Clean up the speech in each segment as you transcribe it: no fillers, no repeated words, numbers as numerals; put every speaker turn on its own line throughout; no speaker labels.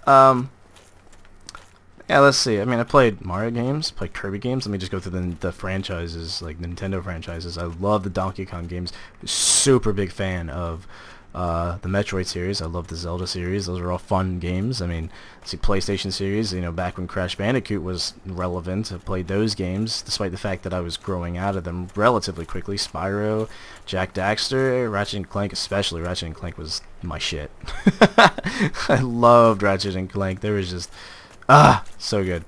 Um, yeah, let's see. I mean, I played Mario games, played Kirby games. Let me just go through the franchises, like Nintendo franchises. I love the Donkey Kong games. Super big fan of the Metroid series. I love the Zelda series. Those are all fun games. I mean, see, PlayStation series, you know, back when Crash Bandicoot was relevant, I played those games, despite the fact that I was growing out of them relatively quickly. Spyro, Jack Daxter, Ratchet and Clank, especially Ratchet and Clank was my shit. I loved Ratchet and Clank. There was just so good.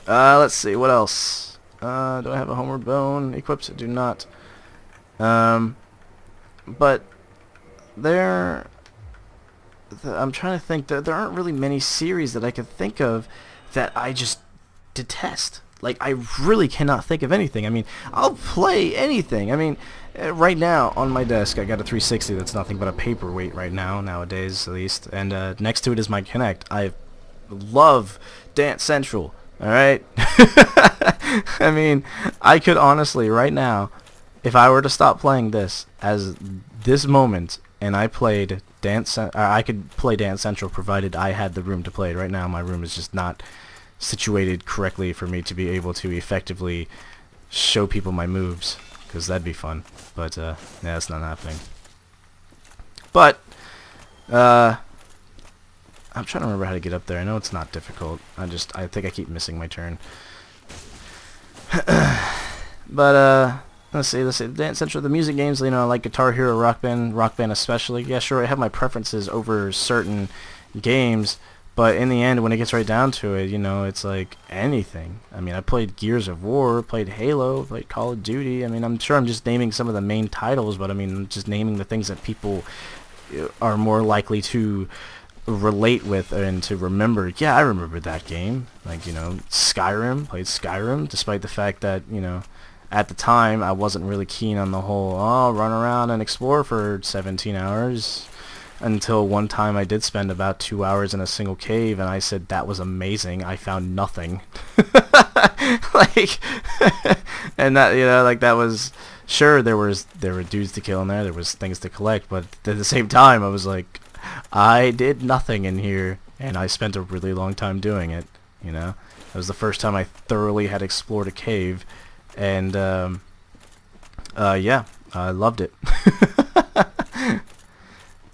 Let's see, what else? Do I have a Homeward Bone equipped? I do not. But there, I'm trying to think that there aren't really many series that I could think of that I just detest. Like, I really cannot think of anything. I mean, I'll play anything. I mean, right now on my desk I got a 360 that's nothing but a paperweight right now, nowadays at least, and next to it is my Kinect. I love Dance Central, alright? I mean, I could honestly, right now, if I were to stop playing this as this moment, and I played I could play Dance Central provided I had the room to play it. Right now, my room is just not situated correctly for me to be able to effectively show people my moves, because that'd be fun. But yeah, that's not happening. But I'm trying to remember how to get up there. I know it's not difficult. I think I keep missing my turn. But let's see. Dance Central, the music games, you know, I like Guitar Hero, Rock Band especially. Yeah, sure, I have my preferences over certain games, but in the end, when it gets right down to it, you know, it's like anything. I mean, I played Gears of War, played Halo, played Call of Duty. I mean, I'm sure I'm just naming some of the main titles, but I mean, I'm just naming the things that people are more likely to relate with and to remember. Yeah, I remember that game. Like, you know, played Skyrim, despite the fact that, you know, at the time I wasn't really keen on the whole, run around and explore for 17 hours, until one time I did spend about 2 hours in a single cave, and I said that was amazing. I found nothing. Like, and that, you know, like, that was, sure, there were dudes to kill in there was things to collect, but at the same time I was like, I did nothing in here, and I spent a really long time doing it, you know? It was the first time I thoroughly had explored a cave, and, yeah, I loved it.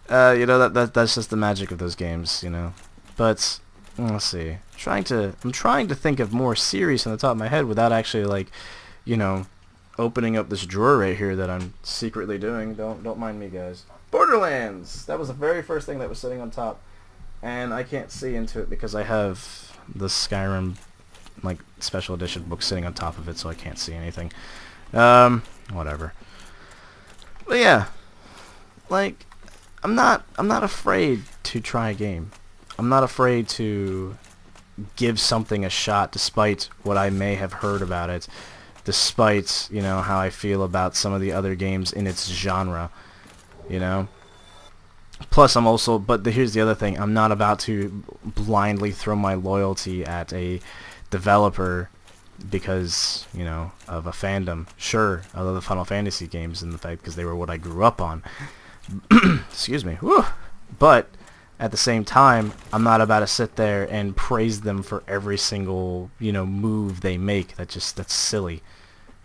You know, that's just the magic of those games, you know? But, let's see. I'm trying to think of more series on the top of my head without actually, like, you know, opening up this drawer right here that I'm secretly doing. Don't mind me, guys. Borderlands! That was the very first thing that was sitting on top. And I can't see into it because I have the Skyrim, like, special edition book sitting on top of it, so I can't see anything. Whatever. But yeah. Like, I'm not afraid to try a game. I'm not afraid to give something a shot despite what I may have heard about it. Despite, you know, how I feel about some of the other games in its genre. You know? Plus, I'm also, here's the other thing, I'm not about to blindly throw my loyalty at a developer because, you know, of a fandom. Sure, I love the Final Fantasy games in the fact because they were what I grew up on. Excuse me. Whew. But at the same time, I'm not about to sit there and praise them for every single, you know, move they make. That's silly.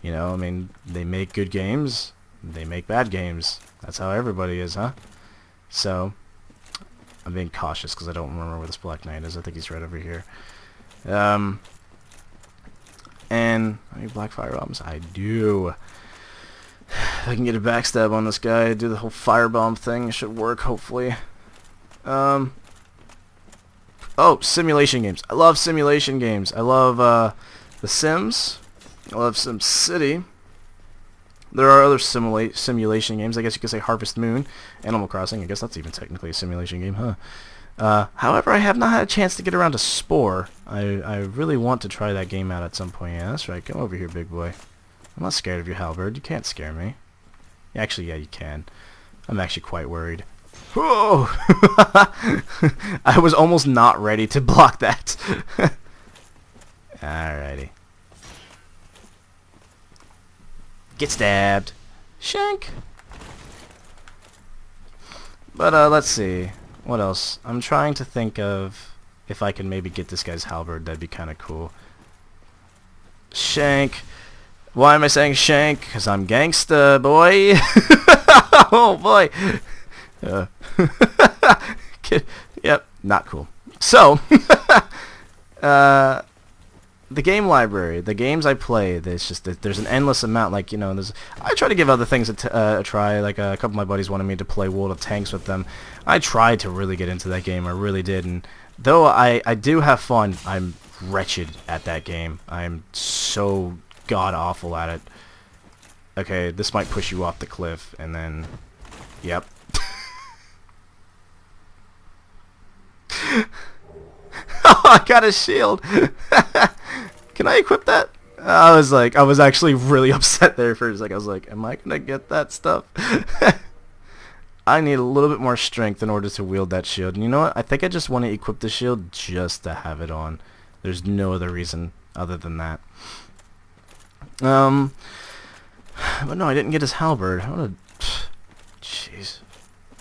You know, I mean, they make good games, they make bad games. That's how everybody is, huh? So, I'm being cautious because I don't remember where this Black Knight is. I think he's right over here. And I need black fire bombs. I do. If I can get a backstab on this guy, do the whole firebomb thing, it should work, hopefully. Oh, simulation games. I love simulation games. I love The Sims. I love SimCity. There are other simulation games. I guess you could say Harvest Moon, Animal Crossing. I guess that's even technically a simulation game, huh? However, I have not had a chance to get around to Spore. I really want to try that game out at some point. Yeah, that's right. Come over here, big boy. I'm not scared of you, Halberd. You can't scare me. Actually, yeah, you can. I'm actually quite worried. Whoa! I was almost not ready to block that. Alrighty. Get stabbed. Shank. But, let's see. What else? I'm trying to think of if I can maybe get this guy's halberd. That'd be kind of cool. Shank. Why am I saying shank? Because I'm gangsta, boy. Oh, boy. Yep, not cool. So, the game library, the games I play, there's an endless amount. Like, you know, I try to give other things a try. Like a couple of my buddies wanted me to play World of Tanks with them. I tried to really get into that game. I really did. And though I do have fun, I'm wretched at that game. I'm so god awful at it. Okay, this might push you off the cliff, and then, yep. Oh, I got a shield. Can I equip that? I was actually really upset there for a second. I was like, am I gonna get that stuff? I need a little bit more strength in order to wield that shield. And you know what? I think I just want to equip the shield just to have it on. There's no other reason other than that. But no, I didn't get his halberd. Jeez.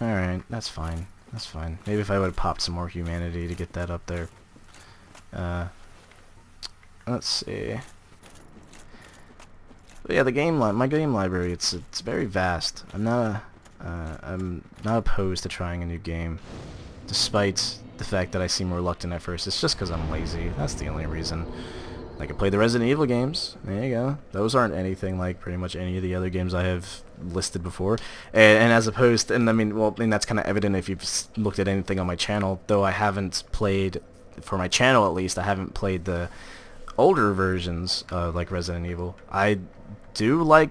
Alright, that's fine. That's fine. Maybe if I would have popped some more humanity to get that up there. Let's see. But yeah, my game library, it's very vast. I'm not opposed to trying a new game, despite the fact that I seem reluctant at first. It's just because I'm lazy. That's the only reason. I could play the Resident Evil games. There you go. Those aren't anything like pretty much any of the other games I have listed before. And as opposed to, and I mean, well, and that's kind of evident if you've looked at anything on my channel, though I haven't played, for my channel at least, I haven't played the older versions of like Resident Evil. I do like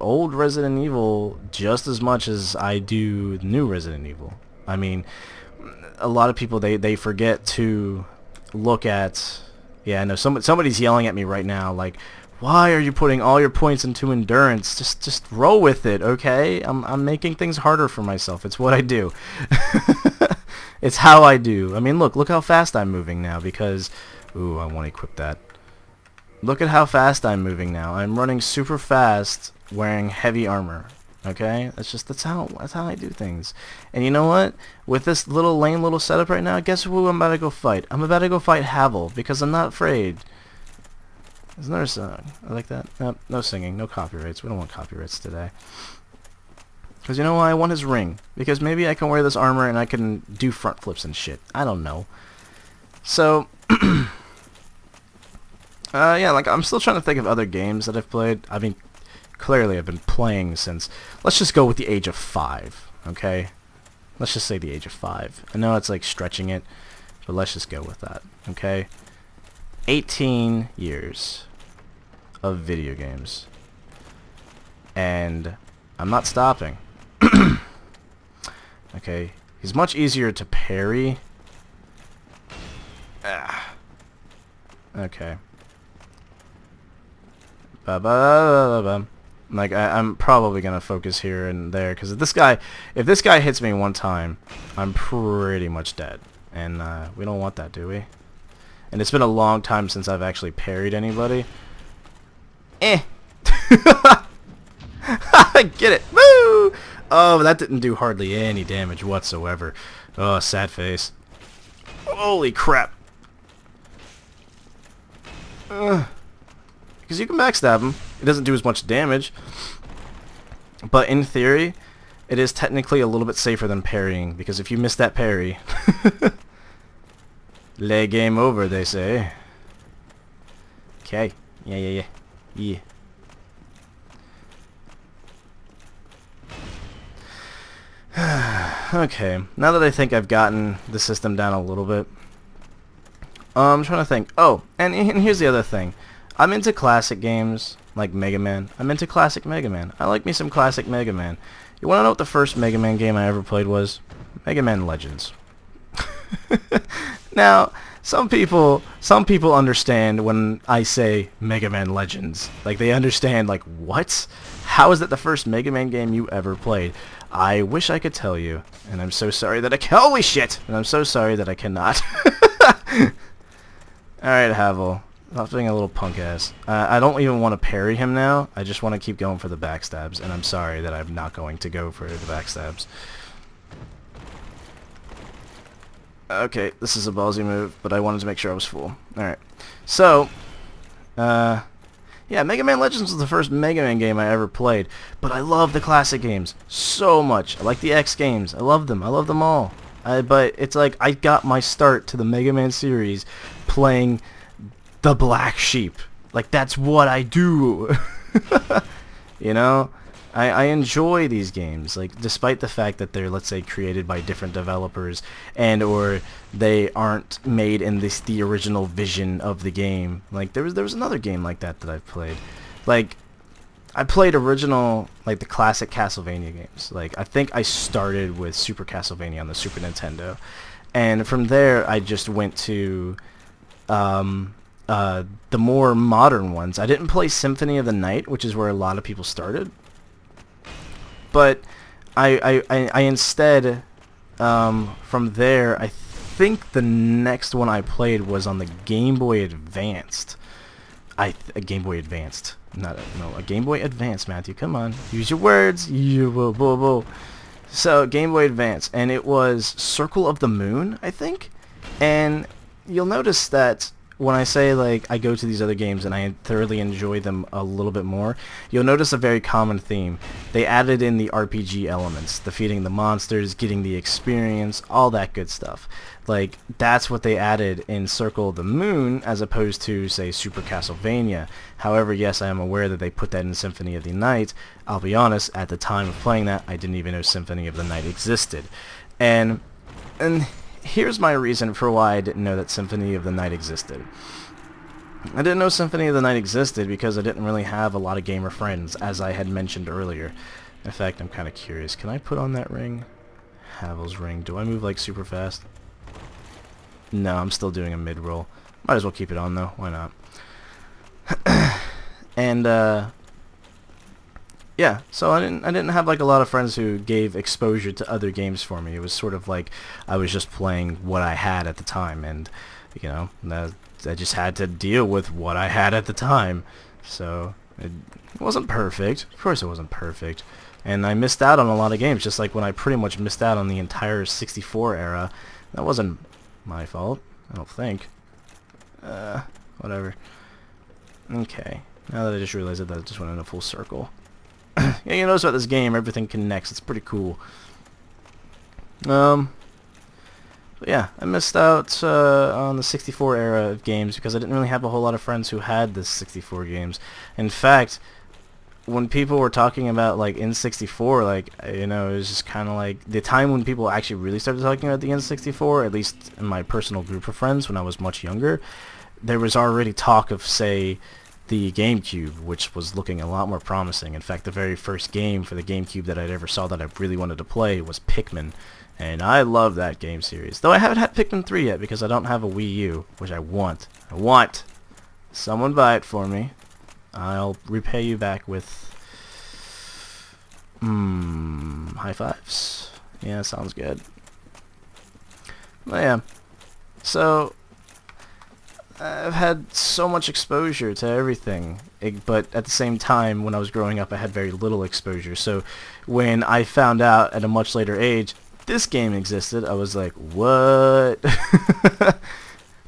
old Resident Evil just as much as I do new Resident Evil. I mean, a lot of people, they forget to look at... Yeah, I know somebody's yelling at me right now, like, why are you putting all your points into endurance? Just roll with it, okay? I'm making things harder for myself. It's what I do. It's how I do. I mean, look how fast I'm moving now because... Ooh, I want to equip that. Look at how fast I'm moving now. I'm running super fast wearing heavy armor. Okay? That's how I do things. And you know what? With this lame little setup right now, guess who I'm about to go fight? I'm about to go fight Havel because I'm not afraid. There's another song. I like that. Nope, no singing, no copyrights. We don't want copyrights today. Because you know why? I want his ring. Because maybe I can wear this armor and I can do front flips and shit. I don't know. So, yeah, like I'm still trying to think of other games that I've played. I mean, clearly I've been playing since, let's just go with the age of 5, okay? Let's just say the age of 5. I know it's like stretching it, but let's just go with that, okay? 18 years of video games. And I'm not stopping. Okay, he's much easier to parry. Okay. Like I'm probably gonna focus here and there because if this guy hits me one time, I'm pretty much dead, and we don't want that, do we? And it's been a long time since I've actually parried anybody. Get it? Woo! Oh, that didn't do hardly any damage whatsoever. Oh, sad face. Holy crap! Because you can backstab him. It doesn't do as much damage. But in theory, it is technically a little bit safer than parrying. Because if you miss that parry... lay game over, they say. Okay. Yeah. Okay. Now that I think I've gotten the system down a little bit... I'm trying to think. Oh, and here's the other thing. I'm into classic games like Mega Man. I'm into classic Mega Man. I like me some classic Mega Man. You want to know what the first Mega Man game I ever played was? Mega Man Legends. Now, some people understand when I say Mega Man Legends. Like, they understand, like, what? How is that the first Mega Man game you ever played? I wish I could tell you, and I'm so sorry that I can- Holy shit! And I'm so sorry that I cannot. Alright, Havel. Stop being a little punk ass. I don't even want to parry him now. I just want to keep going for the backstabs, and I'm sorry that I'm not going to go for the backstabs. Okay, this is a ballsy move, but I wanted to make sure I was full. Alright. So, yeah, Mega Man Legends was the first Mega Man game I ever played, but I love the classic games so much. I like the X games. I love them. I love them all. But it's like I got my start to the Mega Man series playing the Black Sheep. Like, that's what I do. You know? I enjoy these games, like, despite the fact that they're, let's say, created by different developers, and or they aren't made in the original vision of the game. Like, there was another game like that I've played. Like, I played original, like, the classic Castlevania games. Like, I think I started with Super Castlevania on the Super Nintendo, and from there I just went to the more modern ones. I didn't play Symphony of the Night, which is where a lot of people started. But I instead, from there, I think the next one I played was on the Game Boy Advanced. A Game Boy Advanced. A Game Boy Advance, Matthew. Come on. Use your words. So, Game Boy Advance. And it was Circle of the Moon, I think. And you'll notice that when I say, like, I go to these other games and I thoroughly enjoy them a little bit more, you'll notice a very common theme. They added in the RPG elements, defeating the monsters, getting the experience, all that good stuff. Like, that's what they added in Circle of the Moon as opposed to, say, Super Castlevania. However, yes, I am aware that they put that in Symphony of the Night. I'll be honest, at the time of playing that, I didn't even know Symphony of the Night existed. And here's my reason for why I didn't know that Symphony of the Night existed. I didn't know Symphony of the Night existed because I didn't really have a lot of gamer friends, as I had mentioned earlier. In fact, I'm kind of curious. Can I put on that ring? Havel's ring. Do I move, like, super fast? No, I'm still doing a mid-roll. Might as well keep it on, though. Why not? And, yeah, so I didn't have, like, a lot of friends who gave exposure to other games for me. It was sort of like I was just playing what I had at the time, and, you know, I just had to deal with what I had at the time. So it wasn't perfect. Of course it wasn't perfect. And I missed out on a lot of games, just like when I pretty much missed out on the entire 64 era. That wasn't my fault, I don't think. Whatever. Okay, now that I just realized that just went in a full circle. Yeah, you notice about this game, everything connects. It's pretty cool. But yeah, I missed out on the 64 era of games because I didn't really have a whole lot of friends who had the 64 games. In fact, when people were talking about, like, N64, like, you know, it was just kind of like the time when people actually really started talking about the N64, at least in my personal group of friends when I was much younger, there was already talk of, say, the GameCube, which was looking a lot more promising. In fact, the very first game for the GameCube that I'd ever saw that I really wanted to play was Pikmin, and I love that game series. Though I haven't had Pikmin 3 yet because I don't have a Wii U, which I want. I want! Someone buy it for me. I'll repay you back with high fives. Yeah, sounds good. But yeah, so I've had so much exposure to everything, but at the same time, when I was growing up, I had very little exposure. So when I found out at a much later age this game existed, I was like, what?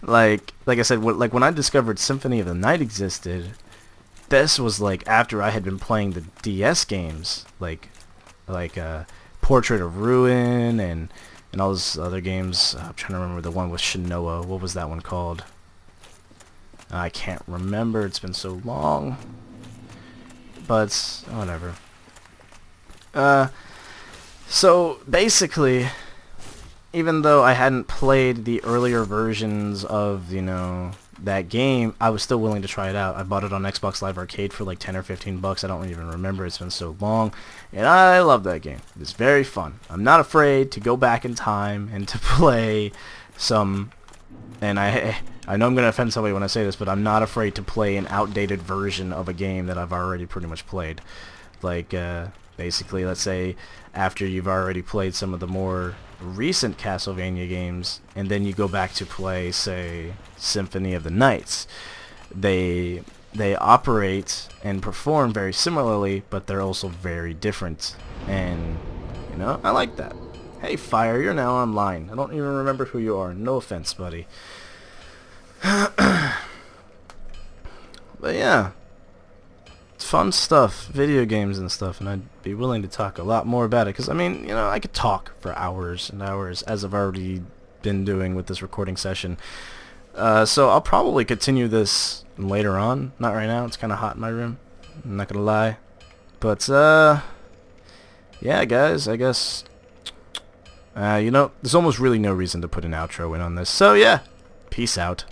like I said, when I discovered Symphony of the Night existed, this was like after I had been playing the DS games, like Portrait of Ruin and all those other games. I'm trying to remember the one with Shinoa. What was that one called? I can't remember. It's been so long. But whatever. So basically, even though I hadn't played the earlier versions of, you know, that game, I was still willing to try it out. I bought it on Xbox Live Arcade for like 10 or 15 bucks. I don't even remember. It's been so long. And I love that game. It's very fun. I'm not afraid to go back in time and to play some... And I know I'm going to offend somebody when I say this, but I'm not afraid to play an outdated version of a game that I've already pretty much played. Like, basically, let's say, after you've already played some of the more recent Castlevania games, and then you go back to play, say, Symphony of the Nights. They operate and perform very similarly, but they're also very different. And, you know, I like that. Hey, Fire, you're now online. I don't even remember who you are. No offense, buddy. But yeah, it's fun stuff, video games and stuff, and I'd be willing to talk a lot more about it, because, I mean, you know, I could talk for hours and hours, as I've already been doing with this recording session. So I'll probably continue this later on. Not right now, it's kind of hot in my room, I'm not gonna lie. But, yeah, guys, I guess, you know, there's almost really no reason to put an outro in on this, so yeah, peace out.